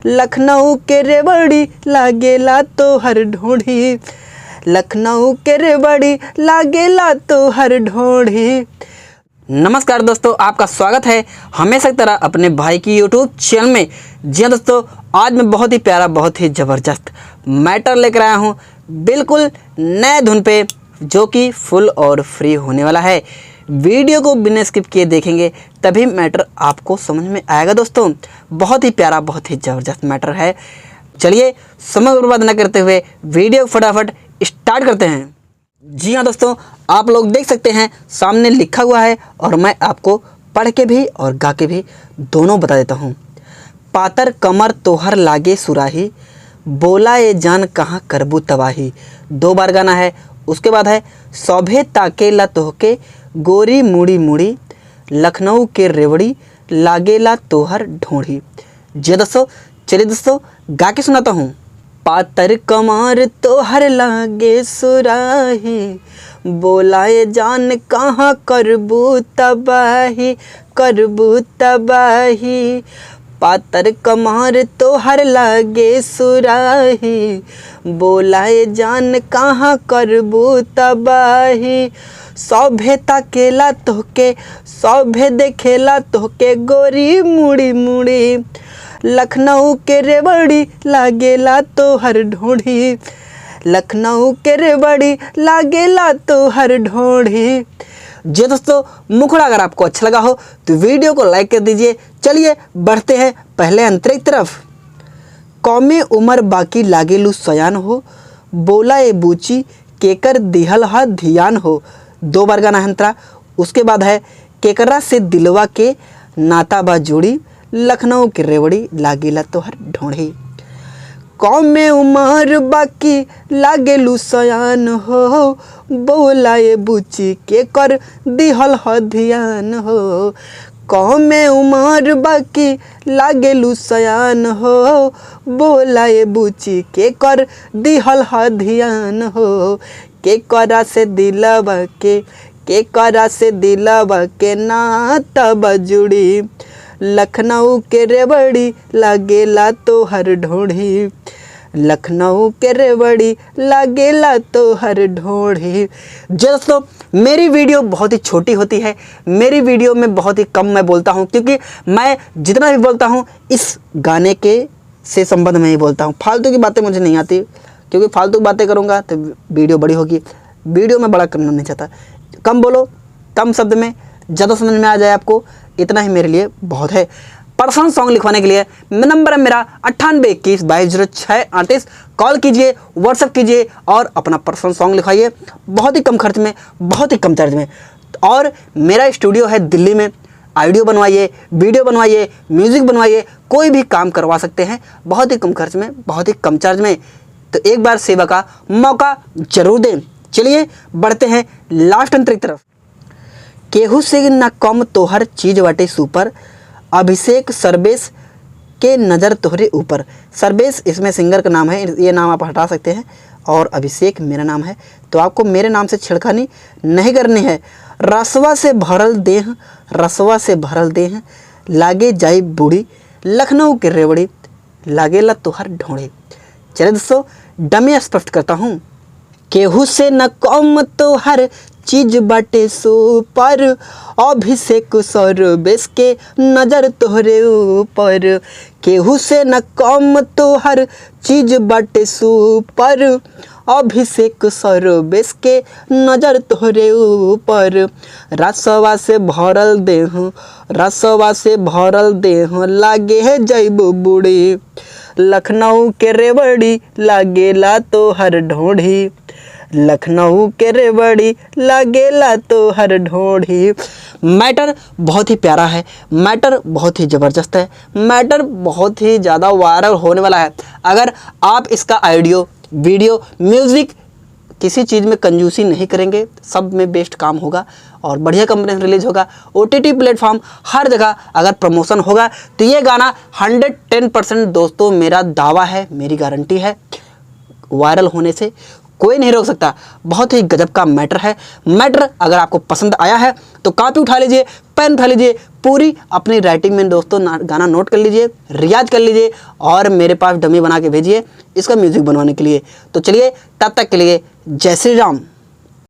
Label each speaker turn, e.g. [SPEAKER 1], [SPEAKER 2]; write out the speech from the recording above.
[SPEAKER 1] लखनऊ के रेवड़ी लागेला तो हर ढोढ़ी, लखनऊ के रेवड़ी लागेला तो हर ढोढ़ी। नमस्कार दोस्तों, आपका स्वागत है हमेशा की तरह अपने भाई की यूट्यूब चैनल में। जी हाँ दोस्तों, आज मैं बहुत ही प्यारा, बहुत ही ज़बरदस्त मैटर लेकर आया हूँ, बिल्कुल नए धुन पे, जो कि फुल और फ्री होने वाला है। वीडियो को बिना स्किप किए देखेंगे तभी मैटर आपको समझ में आएगा। दोस्तों बहुत ही प्यारा, बहुत ही ज़बरदस्त मैटर है। चलिए समय बर्बाद न करते हुए वीडियो फटाफट स्टार्ट करते हैं। जी हाँ दोस्तों, आप लोग देख सकते हैं सामने लिखा हुआ है और मैं आपको पढ़ के भी और गा के भी दोनों बता देता हूँ। पातर कमर तोहर लागे सुराही, बोला ये जान कहाँ करबू तबाही। 2 बार गाना है। उसके बाद है सौभे ताकेला तोहके गोरी मुड़ी मुड़ी, लखनऊ के रेवड़ी लागेला तोहर ढोढ़ी। जी दोस्तों, चलिए दोस्तों गा के सुनाता हूँ। पातर कमर तोहर लागे सुराही, बोलाए जान कहाँ करबू तबाही, करबू तबाही। पातर कमर तोहर लागे सुराही, बोलाए जान कहाँ करबू तबाही। सौभे ताकेला तोहके, सौभे देखेला तोहके गोरी मुड़ी मुड़ी, लखनऊ के रेवड़ी लागेला तो हर ढोढ़ी, लखनऊ के रेवड़ी लागेला तो हर ढोढ़ी। जी दोस्तों, मुखड़ा अगर आपको अच्छा लगा हो तो वीडियो को लाइक कर दीजिए। चलिए बढ़ते हैं पहले अंतरे की तरफ। कौमे उमर बाकी लागेलू सयान हो, बोला ए बूची केकर दिहल हा धियान हो। 2 बार गाना अंतरा। उसके बाद है केकरा से दिलवा के नाता बा जोड़ी, लखनऊ की रेवड़ी लागेला तो हर ढोढ़ी। कौमे उमर बाकी लागेलू सयान हो, बोला ये बुची के कर दिहल ह धियान हो। कौमे उमर बाकी लागेलू सयान हो, बोला ये बुची के कर दिहल ह धियान हो। के करा से दिलवा के करा से दिलवा के नाता बजुड़ी, लखनऊ के रेवड़ी लागेला तो हर ढोढ़ी, लखनऊ के रेवड़ी लागेला तो हर ढोढ़ी। दोस्तों मेरी वीडियो बहुत ही छोटी होती है, मेरी वीडियो में बहुत ही कम मैं बोलता हूँ, क्योंकि मैं जितना भी बोलता हूँ इस गाने के से संबंध में ही बोलता हूँ। फालतू की बातें मुझे नहीं आती, क्योंकि फालतू की बातें करूँगा तो वीडियो बड़ी होगी। वीडियो में बड़ा करना नहीं चाहता। कम बोलो, कम शब्द में ज़्यादा समझ में आ जाए आपको, इतना ही मेरे लिए बहुत है। पर्सनल सॉन्ग लिखवाने के लिए नंबर है मेरा 9821220638। कॉल कीजिए, व्हाट्सएप कीजिए और अपना पर्सनल सॉन्ग लिखवाइए, बहुत ही कम खर्च में, बहुत ही कम चार्ज में। और मेरा स्टूडियो है दिल्ली में। ऑडियो बनवाइए, वीडियो बनवाइए, म्यूज़िक बनवाइए, कोई भी काम करवा सकते हैं, बहुत ही कम खर्च में, बहुत ही कम चार्ज में। तो एक बार सेवा का मौका जरूर दें। चलिए बढ़ते हैं लास्ट अंतर की तरफ। केहू से न कम तोहर चीज बाटे सुपर, अभिषेक सर्वेश के नज़र तोहरे ऊपर। सर्वेश इसमें सिंगर का नाम है, ये नाम आप हटा सकते हैं, और अभिषेक मेरा नाम है, तो आपको मेरे नाम से छेड़खानी नहीं करनी है। रसवा से भरल देह, रसवा से भरल देह लागे जाई बूढ़ी, लखनऊ के रेवड़ी लागेला तोहर ढोढ़ी। चलिए दोस्तों डमी स्पष्ट करता हूँ। केहू से न कम तोहर चीज बाटे सुपर, अभिषेक सर्वेश के नज़र तोहरे ऊपर। केहू से न कम तोहर चीज बाटे सुपर, अभिषेक सर्वेश के नज़र तोहरे ऊपर। रसवा से भरल देह, रसवा से भरल देह लागे है जैबू बूढ़ी, लखनऊ के रेवड़ी लागेला तो हर ढोढ़ी, लखनऊ के रेवड़ी लागेला तो हर ढोढ़ी। मैटर बहुत ही प्यारा है, मैटर बहुत ही ज़बरदस्त है, मैटर बहुत ही ज़्यादा वायरल होने वाला है। अगर आप इसका ऑडियो, वीडियो, म्यूज़िक किसी चीज़ में कंजूसी नहीं करेंगे, सब में बेस्ट काम होगा और बढ़िया कंपनी से रिलीज़ होगा। OTT प्लेटफॉर्म हर जगह अगर प्रमोशन होगा तो ये गाना 110% दोस्तों मेरा दावा है, मेरी गारंटी है, वायरल होने से कोई नहीं रोक सकता। बहुत ही गजब का मैटर है। मैटर अगर आपको पसंद आया है तो कॉपी उठा लीजिए, पेन उठा लीजिए, पूरी अपनी राइटिंग में दोस्तों गाना नोट कर लीजिए, रियाज कर लीजिए और मेरे पास डमी बना के भेजिए इसका म्यूज़िक बनवाने के लिए। तो चलिए तब तक के लिए जय श्री राम।